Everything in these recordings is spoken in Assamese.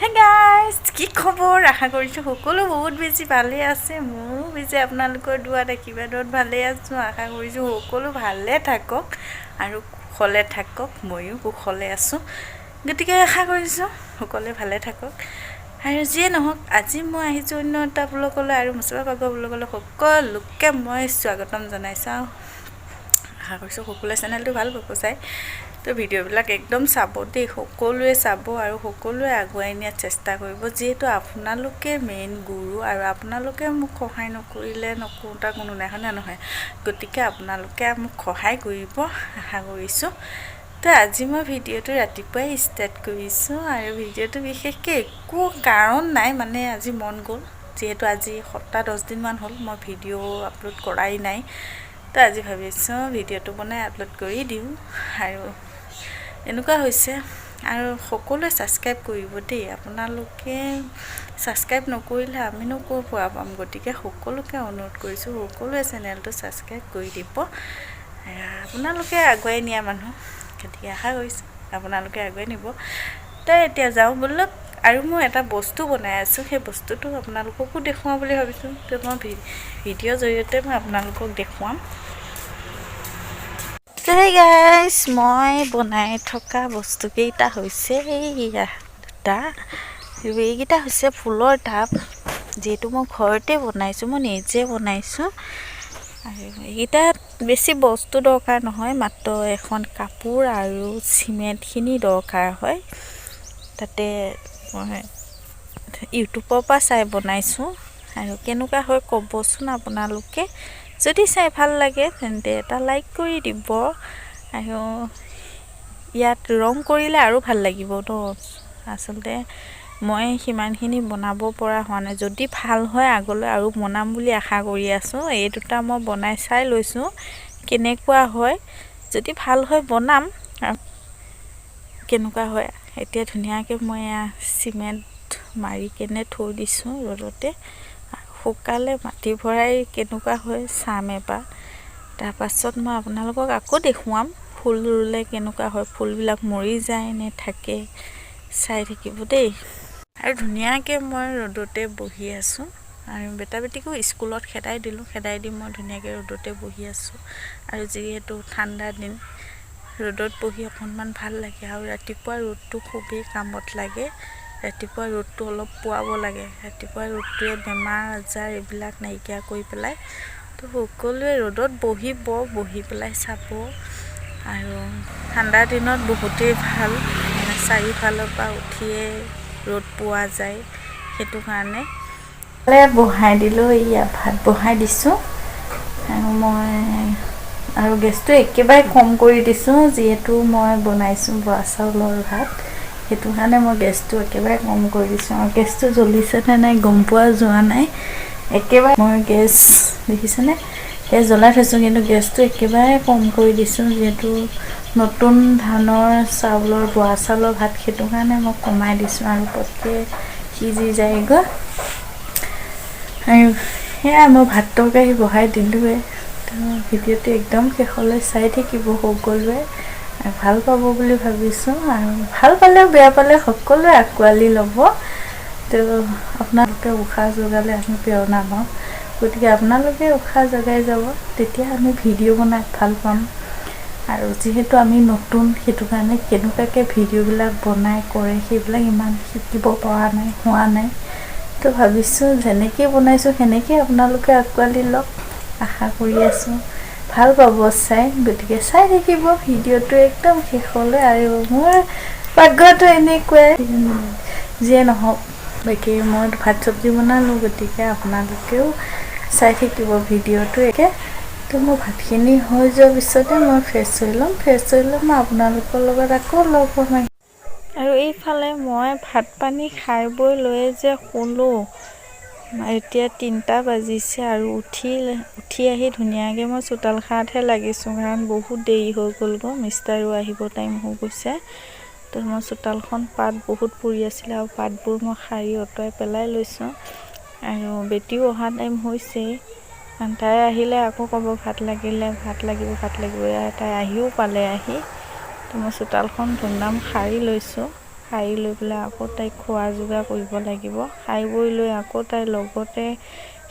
হে গাইজ, কি খবৰ? আশা কৰিছোঁ সকলো বহুত বেছি ভালে আছে। মোৰো বেছি আপোনালোকৰ দোৱাত আশীৰ্বাদত ভালে আছোঁ। আশা কৰিছোঁ সকলো ভালে থাকক আৰু কুশলে থাকক। ময়ো কুশলে আছোঁ, গতিকে আশা কৰিছোঁ সকলোৱে ভালে থাকক। আৰু যিয়ে নহওক, আজি মই আহিছোঁ অন্য এটা ব্লগলৈ আৰু মুচবা পাগৰ ব্লগলৈ সকলোকে মই স্বাগতম জনাইছোঁ। আশা কৰিছোঁ সকলোৱে চেনেলটো ভাল পাব চাই। তো ভিডিঅ'বিলাক একদম চাব দেই, সকলোৱে চাব আৰু সকলোৱে আগুৱাই নিয়াৰ চেষ্টা কৰিব। যিহেতু আপোনালোকে মেইন গুৰু আৰু আপোনালোকে মোক সহায় নকৰিলে নকৰোঁতা কোনো নাই, হয়নে নহয়? গতিকে আপোনালোকে মোক সহায় কৰিব আশা কৰিছোঁ। তো আজি মই ভিডিঅ'টো ৰাতিপুৱাই ষ্টাৰ্ট কৰিছোঁ আৰু ভিডিঅ'টো বিশেষকৈ একো কাৰণ নাই, মানে আজি মন গ'ল। যিহেতু আজি 7-10 দিনমান হ'ল মই ভিডিঅ' আপলোড কৰাই নাই। তো আজি ভাবিছোঁ ভিডিঅ'টো বনাই আপলোড কৰি দিওঁ। আৰু এনেকুৱা হৈছে, আৰু সকলোৱে ছাবস্ক্ৰাইব কৰিব দেই। আপোনালোকে ছাবস্ক্ৰাইব নকৰিলে আমিনো ক'ৰ পৰা পাম? গতিকে সকলোকে অনুৰোধ কৰিছোঁ, সকলোৱে চেনেলটো ছাবস্ক্ৰাইব কৰি দিব। আপোনালোকে আগুৱাই নিয়া মানুহ, গতিকে আশা কৰিছোঁ আপোনালোকে আগুৱাই নিব। তো এতিয়া যাওঁ ব'লক। আৰু মই এটা বস্তু বনাই আছোঁ, সেই বস্তুটো আপোনালোককো দেখুৱাওঁ বুলি ভাবিছোঁ। তো মই ভিডিঅ'ৰ জৰিয়তে মই আপোনালোকক দেখুৱাম। হেই গাইজ, মই বনাই থকা বস্তুকেইটা হৈছে এইয়া দুটা। এইকেইটা হৈছে ফুলৰ টাব, যিহেতু মই ঘৰতে বনাইছোঁ, মই নিজে বনাইছোঁ। আৰু এইকেইটাত বেছি বস্তু দৰকাৰ নহয়, মাত্ৰ এখন কাপোৰ আৰু চিমেণ্টখিনি দৰকাৰ হয়। তাতে মই ইউটিউবৰ পৰা চাই বনাইছোঁ। আৰু কেনেকুৱা হয় ক'বচোন আপোনালোকে। যদি চাই ভাল লাগে তেন্তে এটা লাইক কৰি দিব। আৰু ইয়াত ৰং কৰিলে আৰু ভাল লাগিব ন। আচলতে মই সিমানখিনি বনাব পৰা হোৱা নাই। যদি ভাল হয় আগলৈ আৰু বনাম বুলি আশা কৰি আছোঁ। এই দুটা মই বনাই চাই লৈছোঁ কেনেকুৱা হয়। যদি ভাল হয় বনাম। কেনেকুৱা হয় এতিয়া ধুনীয়াকৈ মই চিমেণ্ট মাৰি কেনে থৈ দিছোঁ ৰ'দতে। শুকালে মাটি ভৰাই কেনেকুৱা হয় চাম এবাৰ। তাৰপাছত মই আপোনালোকক আকৌ দেখুৱাম ফুল ৰুলে কেনেকুৱা হয়, ফুলবিলাক মৰি যায় নে থাকে, চাই থাকিব দেই। আৰু ধুনীয়াকৈ মই ৰ'দতে বহি আছোঁ। আৰু বেটা বেটিকো স্কুলত খেদাই দিলোঁ, খেদাই দি মই ধুনীয়াকৈ ৰ'দতে বহি আছোঁ। আৰু যিহেতু ঠাণ্ডা দিন, ৰ'দত বহি অকণমান ভাল লাগে। আৰু ৰাতিপুৱা ৰ'দটো খুবেই কামত লাগে। ৰাতিপুৱা ৰ'দটো অলপ পোৱাব লাগে। ৰাতিপুৱা ৰ'দটোৱে বেমাৰ আজাৰ এইবিলাক নাইকিয়া কৰি পেলাই। তো সকলোৱে ৰ'দত বহিব, বহি পেলাই চাব। আৰু ঠাণ্ডা দিনত বহুতেই ভাল, মানে চাৰিওফালৰ পৰা উঠিয়ে ৰ'দ পোৱা যায়। সেইটো কাৰণে বহাই দিলোঁ। এয়া ভাত বহাই দিছোঁ। আৰু গেছটো একেবাৰে কম কৰি দিছোঁ, যিহেতু মই বনাইছোঁ বৰা চাউলৰ ভাত। সেইটো কাৰণে মই গেছটো একেবাৰে কম কৰি দিছোঁ। আৰু গেছটো জ্বলিছেনে নাই গম পোৱা যোৱা নাই। একেবাৰে মই গেছ দেখিছেনে, গেছ জ্বলাই থৈছোঁ, কিন্তু গেছটো একেবাৰে কম কৰি দিছোঁ। যিহেতু নতুন ধানৰ চাউলৰ বৰা চাউলৰ ভাত, সেইটো কাৰণে মই কমাই দিছোঁ। আৰু পটকৈ সিজি যায়গৈ। আৰু সেয়া মই ভাত তৰকাৰী বহাই দিলোঁৱে। তো ভিডিঅ'টো একদম শেষলৈ চাই থাকিব সকলোৱে, ভাল পাব বুলি ভাবিছোঁ। আৰু ভাল পালেও বেয়া পালে সকলোৱে আঁকোৱালি ল'ব। তো আপোনালোকে উশাহ যোগালে আমি প্ৰেৰণা পাওঁ। গতিকে আপোনালোকে উশাহ যোগাই যাব, তেতিয়া আমি ভিডিঅ' বনাই ভাল পাম। আৰু যিহেতু আমি নতুন, সেইটো কাৰণে কেনেকুৱাকৈ ভিডিঅ'বিলাক বনাই কৰে সেইবিলাক ইমান শিকিব পৰা নাই, হোৱা নাই। তো ভাবিছোঁ যেনেকৈ বনাইছোঁ সেনেকৈ আপোনালোকে আঁকোৱালি লওক, আশা কৰি আছোঁ ভাল পাব চাই। গতিকে চাই থাকিব ভিডিঅ'টো একদম শেষলৈ। আৰু মোৰ পাকঘৰটো এনেকুৱাই, যিয়ে নহওক বাকী মই ভাত চব্জি বনালোঁ। গতিকে আপোনালোকেও চাই থাকিব ভিডিঅ'টো একে। তো মোৰ ভাতখিনি হৈ যোৱাৰ পিছতে মই ফ্ৰেছ হৈ ল'ম। ফ্ৰেছ হৈ লৈ মই আপোনালোকৰ লগত আকৌ লগ পাম। আৰু এইফালে মই ভাত পানী খাই বৈ লৈ যে শুলোঁ, এতিয়া 3টা বাজিছে। আৰু উঠি আহি ধুনীয়াকৈ মই চোতাল সাৰাতহে লাগিছোঁ, কাৰণ বহুত দেৰি হৈ গ'লগৈ, মিষ্টাৰো আহিব টাইম হৈ গৈছে। তো মই চোতালখন পাত বহুত পৰি আছিলে, আৰু পাতবোৰ মই সাৰি অঁতৰাই পেলাই লৈছোঁ। আৰু বেটিও অহা টাইম হৈছেই, কাৰণ তাই আহিলে আকৌ ক'ব ভাত লাগিলে, ভাত লাগিব, তাই আহিও পালে। তো মই চোতালখন ধুমধাম সাৰি লৈছোঁ। খাই লৈ পেলাই আকৌ তাইক খোৱা যোগাৰ কৰিব লাগিব। খাই বৈ লৈ আকৌ তাইৰ লগতে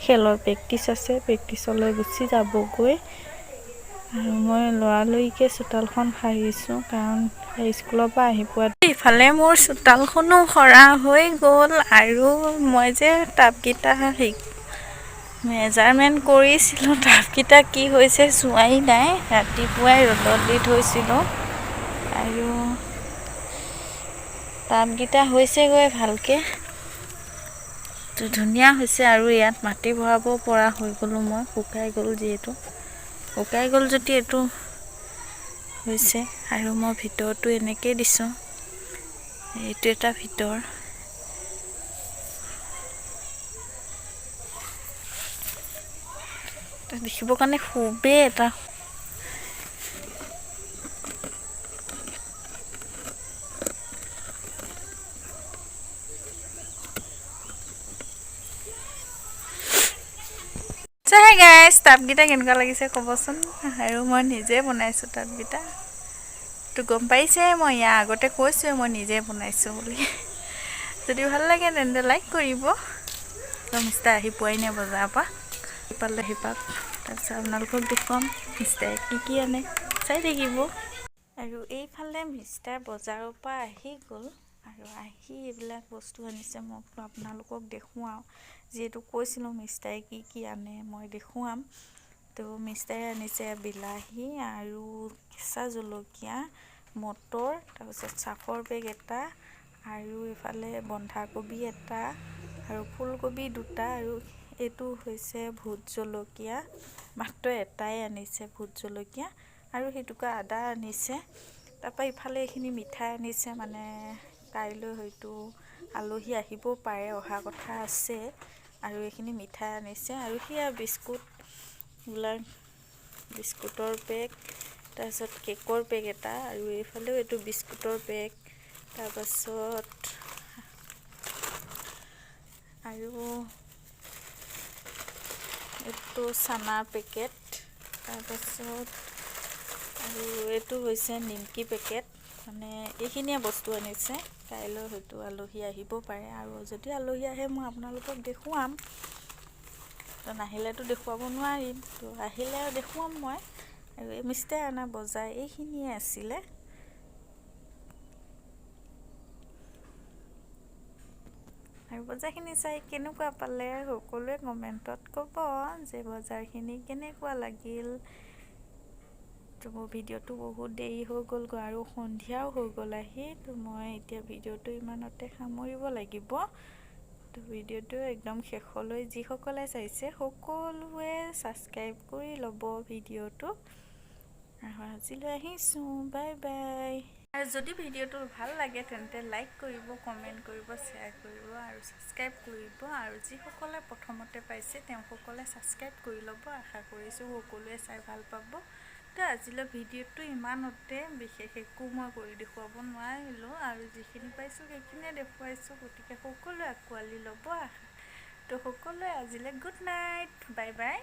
খেলৰ প্ৰেক্টিচ আছে, প্ৰেক্টিচলৈ গুচি যাবগৈ। আৰু মই লৰালৰিকৈ চোতালখন সাৰিছোঁ, কাৰণ স্কুলৰ পৰা আহি পোৱা ইফালে মোৰ চোতালখনো সৰা হৈ গ'ল। আৰু মই যে টাবকেইটা মেজাৰমেণ্ট কৰিছিলোঁ, টাবকেইটা কি হৈছে চোৱাই নাই। ৰাতিপুৱাই ৰ'দত দি থৈছিলোঁ আৰু টাবকেইটা হৈছেগৈ ভালকৈ, ধুনীয়া হৈছে। আৰু ইয়াত মাটি ভৰাব পৰা হৈ গ'লোঁ মই, শুকাই গ'ল যিহেতু। শুকাই গ'ল যদি এইটো হৈছে। আৰু মই ভিতৰতো এনেকৈ দিছোঁ, এইটো এটা ভিতৰ। দেখিবৰ কাৰণে খুবেই এটা হে গাইছ, টাবকেইটা কেনেকুৱা লাগিছে ক'বচোন। আৰু মই নিজে বনাইছোঁ টাবকেইটা, তো গম পাইছে মই ইয়াৰ আগতে কৈছোঁৱে মই নিজে বনাইছোঁ বুলি। যদি ভাল লাগে তেন্তে লাইক কৰিব। মিষ্টাৰ আহি পোৱাই নাই বজাৰৰ পৰা, পালে আহি পাওক। তাৰপিছত আপোনালোকক দেখুৱাম মিষ্টাৰে কি আনে, চাই থাকিব। আৰু এইফালে মিষ্টাৰ বজাৰৰ পৰা আহি গ'ল, আৰু আহি এইবিলাক বস্তু আনিছে। মই আপোনালোকক দেখুৱাওঁ, যিহেতু কৈছিলোঁ মিষ্টাৰে কি আনে মই দেখুৱাম। তো মিষ্টাৰে আনিছে বিলাহী আৰু কেঁচা জলকীয়া, মটৰ, তাৰপিছত চাফৰ বেগ এটা, আৰু এইফালে বন্ধাকবি এটা, আৰু ফুলকবি দুটা, আৰু এইটো হৈছে ভোট জলকীয়া। মাত্ৰ এটাই আনিছে ভোট জলকীয়া, আৰু সেইটুকুৰা আদা আনিছে। তাৰপৰা ইফালে এইখিনি মিঠাই আনিছে, মানে কাইলৈ হয়তো আলহী আহিবও পাৰে, অহা কথা আছে। আৰু এইখিনি মিঠাই আনিছে, আৰু সেয়া বিস্কুটবিলাক, বিস্কুটৰ পেক, তাৰপিছত কেকৰ পেক এটা, আৰু এইফালেও এইটো বিস্কুটৰ পেক, তাৰপাছত আৰু এইটো চানাৰ পেকেট, তাৰপাছত আৰু এইটো হৈছে নিমকি পেকেট। মানে এইখিনিয়ে বস্তু আনিছে, কাইলৈ হয়তো আলহী আহিব পাৰে। আৰু যদি আলহী আহে মই আপোনালোকক দেখুৱাম, তো নাহিলেতো দেখুৱাব নোৱাৰিম। তো আহিলে দেখুৱাম মই। আৰু এই মিষ্টাৰে অনা বজাৰ এইখিনিয়ে আছিলে। আৰু বজাৰখিনি চাই কেনেকুৱা পালে সকলোৱে কমেণ্টত ক'ব যে বজাৰখিনি কেনেকুৱা লাগিল। তো মোৰ ভিডিঅ'টো বহুত দেৰি হৈ গ'লগৈ, আৰু সন্ধিয়াও হৈ গ'ল আহি। তো মই এতিয়া ভিডিঅ'টো ইমানতে সামৰিব লাগিব। তো ভিডিঅ'টো একদম শেষলৈ যিসকলে চাইছে সকলোৱে ছাবস্ক্ৰাইব কৰি ল'ব ভিডিঅ'টো। আৰু আজিলৈ আহিছোঁ, বাই বাই। আৰু যদি ভিডিঅ'টো ভাল লাগে তেন্তে লাইক কৰিব, কমেণ্ট কৰিব, শ্বেয়াৰ কৰিব, আৰু ছাবস্ক্ৰাইব কৰিব। আৰু যিসকলে প্ৰথমতে পাইছে তেওঁসকলে ছাবস্ক্ৰাইব কৰি ল'ব। আশা কৰিছোঁ সকলোৱে চাই ভাল পাব। তো আজিলৈ ভিডিঅ'টো ইমানতে, বিশেষ একো মই কৰি দেখুৱাব নোৱাৰিলোঁ, আৰু যিখিনি পাইছোঁ সেইখিনিয়ে দেখুৱাইছোঁ। গতিকে সকলোৱে আঁকোৱালি ল'ব। তো সকলোৱে আজিলৈ গুড নাইট, বাই বাই।